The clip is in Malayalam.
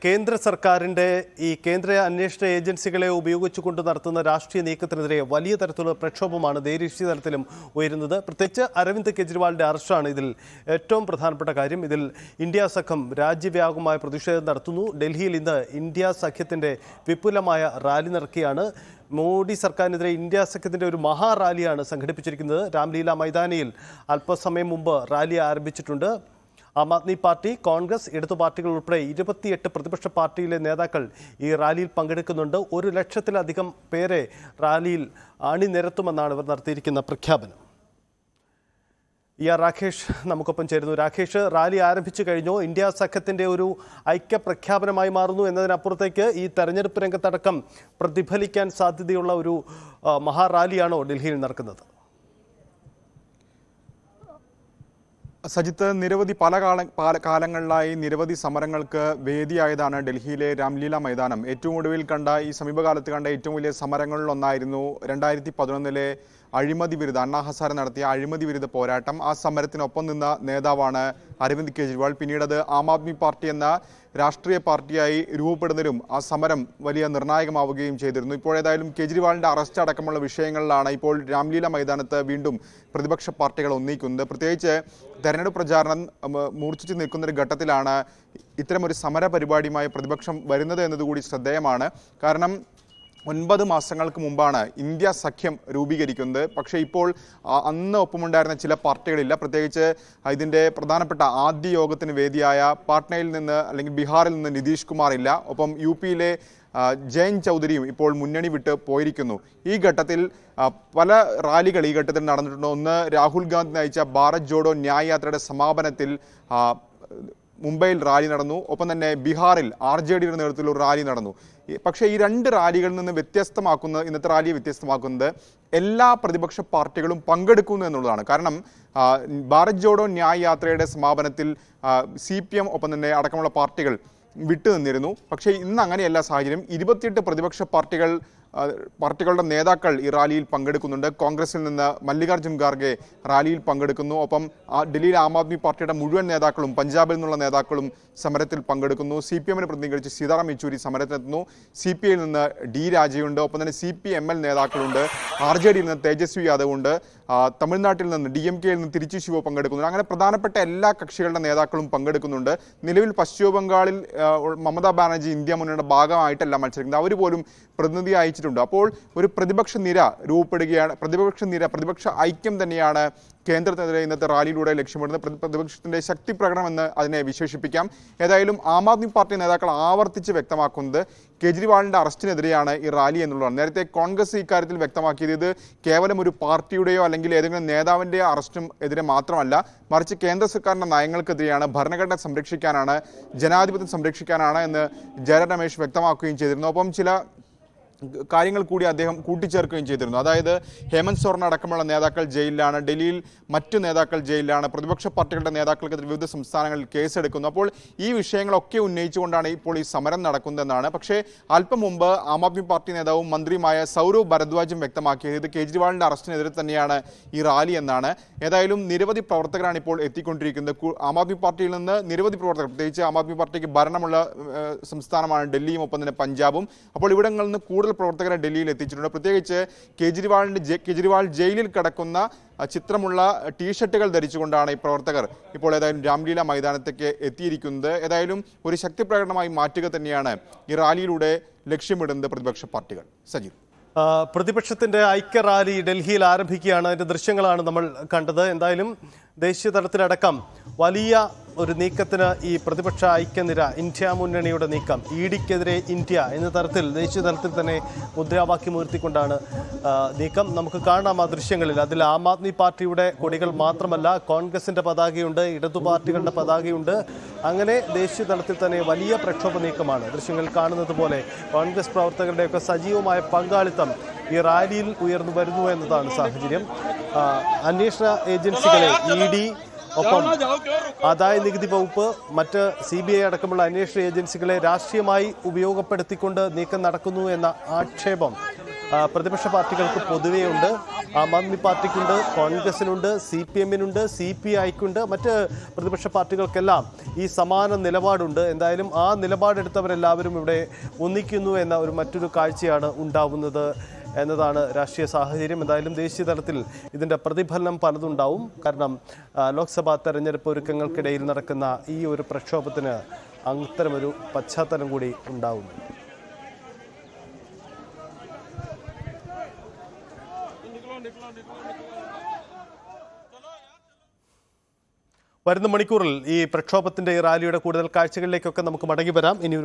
കേന്ദ്ര സർക്കാരിന്റെ ഈ കേന്ദ്ര അന്വേഷണ ഏജൻസികളെ ഉപയോഗിച്ചുകൊണ്ട് നടത്തുന്ന രാഷ്ട്രീയ നീക്കത്തിനെതിരെ വലിയ തരത്തിലുള്ള പ്രക്ഷോഭമാണ് ദേശീയ തലത്തിലും ഉയരുന്നത്. പ്രത്യേകിച്ച് അരവിന്ദ് കെജ്രിവാളിന്റെ അറസ്റ്റാണ് ഇതിൽ ഏറ്റവും പ്രധാനപ്പെട്ട കാര്യം. ഇതിൽ ഇന്ത്യ സഖ്യം രാജ്യവ്യാപകമായ പ്രതിഷേധം നടത്തുന്നു. ഡൽഹിയിൽ ഇന്ന് ഇന്ത്യ സഖ്യത്തിന്റെ വിപുലമായ റാലി നടക്കുകയാണ്. മോഡി സർക്കാരിനെതിരെ ഇന്ത്യ സഖ്യത്തിന്റെ ഒരു മഹാറാലിയാണ് സംഘടിപ്പിച്ചിരിക്കുന്നത്. രാംലീല മൈതാനിയിൽ അല്പസമയം മുമ്പ് റാലി ആരംഭിച്ചിട്ടുണ്ട്. ആം ആദ്മി പാർട്ടി, കോൺഗ്രസ്, ഇടതു പാർട്ടികൾ ഉൾപ്പെടെ 28 പ്രതിപക്ഷ പാർട്ടിയിലെ നേതാക്കൾ ഈ റാലിയിൽ പങ്കെടുക്കുന്നുണ്ട്. 1 ലക്ഷത്തിലധികം പേരെ റാലിയിൽ അണിനിരത്തുമെന്നാണ് ഇവർ നടത്തിയിരിക്കുന്ന പ്രഖ്യാപനം. രാകേഷ് നമുക്കൊപ്പം ചേരുന്നു. രാകേഷ്, റാലി ആരംഭിച്ചു കഴിഞ്ഞു. ഇന്ത്യ സഖ്യത്തിന്റെ ഒരു ഐക്യപ്രഖ്യാപനമായി മാറുന്നു എന്നതിനപ്പുറത്തേക്ക് ഈ തെരഞ്ഞെടുപ്പ് രംഗത്തടക്കം പ്രതിഫലിക്കാൻ സാധ്യതയുള്ള ഒരു മഹാറാലിയാണോ ഡൽഹിയിൽ നടക്കുന്നത്? സജിത്ത്, നിരവധി പല കാലങ്ങളിലായി നിരവധി സമരങ്ങൾക്ക് വേദിയായതാണ് ഡൽഹിയിലെ രാംലീല മൈതാനം. ഏറ്റവും ഒടുവിൽ കണ്ട ഈ സമീപകാലത്ത് കണ്ട ഏറ്റവും വലിയ സമരങ്ങളിലൊന്നായിരുന്നു 2011 അഴിമതി വിരുദ്ധ അണ്ണാ ഹസാരെ നടത്തിയ അഴിമതി വിരുദ്ധ പോരാട്ടം. ആ സമരത്തിനൊപ്പം നിന്ന നേതാവാണ് അരവിന്ദ് കെജ്രിവാൾ. പിന്നീട് അത് ആം ആദ്മി പാർട്ടി എന്ന രാഷ്ട്രീയ പാർട്ടിയായി രൂപപ്പെടുന്നതിലും ആ സമരം വലിയ നിർണായകമാവുകയും ചെയ്തിരുന്നു. ഇപ്പോഴേതായാലും കെജ്രിവാളിന്റെ അറസ്റ്റ് അടക്കമുള്ള വിഷയങ്ങളിലാണ് ഇപ്പോൾ രാംലീല മൈതാനത്ത് വീണ്ടും പ്രതിപക്ഷ പാർട്ടികൾ ഒന്നിക്കുന്നത്. പ്രത്യേകിച്ച് തെരഞ്ഞെടുപ്പ് പ്രചാരണം മൂർച്ഛിച്ചു നിൽക്കുന്ന ഒരു ഘട്ടത്തിലാണ് ഇത്തരമൊരു സമര പരിപാടിയുമായി പ്രതിപക്ഷം വരുന്നത് എന്നതുകൂടി ശ്രദ്ധേയമാണ്. കാരണം 9 മാസങ്ങൾക്ക് മുമ്പാണ് ഇന്ത്യ സഖ്യം രൂപീകരിക്കുന്നത്. പക്ഷേ ഇപ്പോൾ അന്ന് ഒപ്പമുണ്ടായിരുന്ന ചില പാർട്ടികളില്ല. പ്രത്യേകിച്ച് ഇതിൻ്റെ പ്രധാനപ്പെട്ട ആദ്യ യോഗത്തിന് വേദിയായ പാട്നയിൽ നിന്ന് അല്ലെങ്കിൽ ബീഹാറിൽ നിന്ന് നിതീഷ് കുമാർ ഇല്ല. ഒപ്പം യുപിയിലെ ജയൻ ചൗധരിയും ഇപ്പോൾ മുന്നണി വിട്ട് പോയിരിക്കുന്നു. ഈ ഘട്ടത്തിൽ പല റാലികൾ ഈ ഘട്ടത്തിൽ നടന്നിട്ടുണ്ട്. ഒന്ന്, രാഹുൽ ഗാന്ധി നയിച്ച ഭാരത് ജോഡോ ന്യായ് യാത്രയുടെ സമാപനത്തിൽ മുംബൈയിൽ റാലി നടന്നു. ഒപ്പം തന്നെ ബീഹാറിൽ RJDയുടെ നേതൃത്വത്തിൽ ഒരു റാലി നടന്നു. പക്ഷേ ഈ 2 റാലികളിൽ നിന്ന് ഇന്നത്തെ റാലിയെ വ്യത്യസ്തമാക്കുന്നത് എല്ലാ പ്രതിപക്ഷ പാർട്ടികളും പങ്കെടുക്കുന്നു എന്നുള്ളതാണ്. കാരണം ഭാരത് ജോഡോ ന്യായ് യാത്രയുടെ സമാപനത്തിൽ CPM ഒപ്പം തന്നെ അടക്കമുള്ള പാർട്ടികൾ വിട്ടുനിന്നിരുന്നു. പക്ഷേ ഇന്ന് അങ്ങനെയല്ല സാഹചര്യം. 28 പ്രതിപക്ഷ പാർട്ടികളുടെ നേതാക്കൾ ഈ റാലിയിൽ പങ്കെടുക്കുന്നുണ്ട്. കോൺഗ്രസിൽ നിന്ന് മല്ലികാർജ്ജുൻ ഖാർഗെ റാലിയിൽ പങ്കെടുക്കുന്നു. ഒപ്പം ഡൽഹിയിൽ ആം ആദ്മി പാർട്ടിയുടെ മുഴുവൻ നേതാക്കളും പഞ്ചാബിൽ നിന്നുള്ള നേതാക്കളും സമരത്തിൽ പങ്കെടുക്കുന്നു. CPMനെ പ്രതിനിധീകരിച്ച് സീതാറാം യെച്ചൂരി സമരത്തിനെത്തുന്നു. CPIയിൽ നിന്ന് D രാജയുണ്ട്. ഒപ്പം തന്നെ CPML നേതാക്കളുണ്ട്. RJDയിൽ നിന്ന് തേജസ്വി യാദവ് ഉണ്ട്. തമിഴ്നാട്ടിൽ നിന്ന് DMKയിൽ നിന്ന് തിരുച്ചി ശിവ പങ്കെടുക്കുന്നുണ്ട്. അങ്ങനെ പ്രധാനപ്പെട്ട എല്ലാ കക്ഷികളുടെ നേതാക്കളും പങ്കെടുക്കുന്നുണ്ട്. നിലവിൽ പശ്ചിമ ബംഗാളിൽ മമതാ ബാനർജി ഇന്ത്യ മുന്നണിയുടെ ഭാഗമായിട്ടല്ല മത്സരിക്കുന്നത്. അവർ പോലും പ്രതിനിധി അയച്ചിട്ടുണ്ട്. അപ്പോൾ ഒരു പ്രതിപക്ഷ നിര രൂപപ്പെടുകയാണ്. പ്രതിപക്ഷ ഐക്യം തന്നെയാണ് കേന്ദ്രത്തിനെതിരെ ഇന്നത്തെ റാലിയിലൂടെ ലക്ഷ്യമിടുന്നത്. പ്രതിപക്ഷത്തിന്റെ ശക്തി പ്രകടനം എന്ന് അതിനെ വിശേഷിപ്പിക്കാം. ഏതായാലും ആം ആദ്മി പാർട്ടി നേതാക്കൾ ആവർത്തിച്ച് വ്യക്തമാക്കുന്നത് കെജ്രിവാളിന്റെ അറസ്റ്റിനെതിരെയാണ് ഈ റാലി എന്നുള്ളതാണ്. നേരത്തെ കോൺഗ്രസ് ഇക്കാര്യത്തിൽ വ്യക്തമാക്കിയത് ഇത് കേവലം ഒരു പാർട്ടിയുടെയോ അല്ലെങ്കിൽ ഏതെങ്കിലും നേതാവിൻ്റെ അറസ്റ്റും എതിരെ മാത്രമല്ല, മറിച്ച് കേന്ദ്ര സർക്കാരിന്റെ നയങ്ങൾക്കെതിരെയാണ്, ഭരണഘടന സംരക്ഷിക്കാനാണ്, ജനാധിപത്യം സംരക്ഷിക്കാനാണ് എന്ന് ജയറാം രമേശ് വ്യക്തമാക്കുകയും ചെയ്തിരുന്നു. ഒപ്പം ചില കാര്യങ്ങൾ കൂടി അദ്ദേഹം കൂട്ടിച്ചേർക്കുകയും ചെയ്തിരുന്നു. അതായത് ഹേമന്ത് സോറൻ അടക്കമുള്ള നേതാക്കൾ ജയിലിലാണ്, ഡൽഹിയിൽ മറ്റു നേതാക്കൾ ജയിലിലാണ്, പ്രതിപക്ഷ പാർട്ടികളുടെ നേതാക്കൾക്കെതിരെ വിവിധ സംസ്ഥാനങ്ങളിൽ കേസെടുക്കുന്നു. അപ്പോൾ ഈ വിഷയങ്ങളൊക്കെ ഉന്നയിച്ചുകൊണ്ടാണ് ഇപ്പോൾ ഈ സമരം നടക്കുന്നതെന്നാണ്. പക്ഷേ അല്പം മുമ്പ് ആം ആദ്മി പാർട്ടി നേതാവും മന്ത്രിയുമായ സൗരവ് ഭരദ്വാജും വ്യക്തമാക്കിയത് ഇത് കെജ്രിവാളിന്റെ അറസ്റ്റിനെതിരെ തന്നെയാണ് ഈ റാലി എന്നാണ്. ഏതായാലും നിരവധി പ്രവർത്തകരാണ് ഇപ്പോൾ എത്തിക്കൊണ്ടിരിക്കുന്നത്. ആം ആദ്മി പാർട്ടിയിൽ നിന്ന് നിരവധി പ്രവർത്തകർ, പ്രത്യേകിച്ച് ആം ആദ്മി പാർട്ടിക്ക് ഭരണമുള്ള സംസ്ഥാനമാണ് ഡൽഹിയും ഒപ്പം തന്നെ പഞ്ചാബും. അപ്പോൾ ഇവിടങ്ങളിൽ നിന്ന് കൂടുതൽ പ്രവർത്തകരെ ഡൽഹിയിൽ എത്തിച്ചിട്ടുണ്ട്. പ്രത്യേകിച്ച് കെജ്രിവാൾ ജയിലിൽ കിടക്കുന്ന ചിത്രമുള്ള ടീഷർട്ടുകൾ ധരിച്ചുകൊണ്ടാണ് ഈ പ്രവർത്തകർ ഇപ്പോൾ ഏതായാലും രാംലീല മൈതാനത്തേക്ക് എത്തിയിരിക്കുന്നത്. ഏതായാലും ഒരു ശക്തി പ്രകടനമായി മാറ്റുക തന്നെയാണ് ഈ റാലിയിലൂടെ ലക്ഷ്യമിടുന്നത് പ്രതിപക്ഷ പാർട്ടികൾ. സജീവ്, പ്രതിപക്ഷത്തിന്റെ ഐക്യ റാലി ഡൽഹിയിൽ ആരംഭിക്കുകയാണ്. അതിന്റെ ദൃശ്യങ്ങളാണ് നമ്മൾ കണ്ടത്. എന്തായാലും ദേശീയ തലത്തിലടക്കം വലിയ ഒരു നീക്കത്തിന് ഈ പ്രതിപക്ഷ ഐക്യനിര, ഇന്ത്യ മുന്നണിയുടെ നീക്കം, ഇഡിക്കെതിരെ ഇന്ത്യ എന്ന തരത്തിൽ ദേശീയ തലത്തിൽ തന്നെ മുദ്രാവാക്യം ഉയർത്തിക്കൊണ്ടാണ് നീക്കം. നമുക്ക് കാണാം ആ ദൃശ്യങ്ങളിൽ. അതിൽ ആം ആദ്മി പാർട്ടിയുടെ കൊടികൾ മാത്രമല്ല, കോൺഗ്രസിന്റെ പതാകയുണ്ട്, ഇടതു പാർട്ടികളുടെ പതാകയുണ്ട്. അങ്ങനെ ദേശീയ തലത്തിൽ തന്നെ വലിയ പ്രക്ഷോഭ നീക്കമാണ് ദൃശ്യങ്ങളിൽ കാണുന്നത് പോലെ. കോൺഗ്രസ് പ്രവർത്തകരുടെയൊക്കെ സജീവമായ പങ്കാളിത്തം ഈ റാലിയിൽ ഉയർന്നു വരുന്നു എന്നതാണ് സാഹചര്യം. അന്വേഷണ ഏജൻസികളെ, ED, ഒപ്പം ആദായ നികുതി വകുപ്പ്, മറ്റ് CBI അടക്കമുള്ള അന്വേഷണ ഏജൻസികളെ രാഷ്ട്രീയമായി ഉപയോഗപ്പെടുത്തിക്കൊണ്ട് നീക്കം നടക്കുന്നു എന്ന ആക്ഷേപം പ്രതിപക്ഷ പാർട്ടികൾക്ക് പൊതുവെയുണ്ട്. ആം ആദ്മി പാർട്ടിക്കുണ്ട്, കോൺഗ്രസിനുണ്ട്, CPM-നുണ്ട്, CPI-ക്കുണ്ട്, മറ്റ് പ്രതിപക്ഷ പാർട്ടികൾക്കെല്ലാം ഈ സമാന നിലപാടുണ്ട്. എന്തായാലും ആ നിലപാടെടുത്തവരെല്ലാവരും ഇവിടെ ഒന്നിക്കുന്നു എന്ന മറ്റൊരു കാഴ്ചയാണ് ഉണ്ടാവുന്നത് എന്നതാണ് രാഷ്ട്രീയ സാഹചര്യം. എന്തായാലും ദേശീയ തലത്തിൽ ഇതിൻ്റെ പ്രതിഫലനം പലതുണ്ടാവും. കാരണം ലോക്സഭാ തെരഞ്ഞെടുപ്പ് ഒരുക്കങ്ങൾക്കിടയിൽ നടക്കുന്ന ഈ ഒരു പ്രക്ഷോഭത്തിന് അത്തരമൊരു പശ്ചാത്തലം കൂടി ഉണ്ടാവുന്നു. വരുന്ന മണിക്കൂറിൽ ഈ പ്രക്ഷോഭത്തിന്റെ റാലിയുടെ കൂടുതൽ കാഴ്ചകളിലേക്കൊക്കെ നമുക്ക് മടങ്ങി വരാം. ഇനി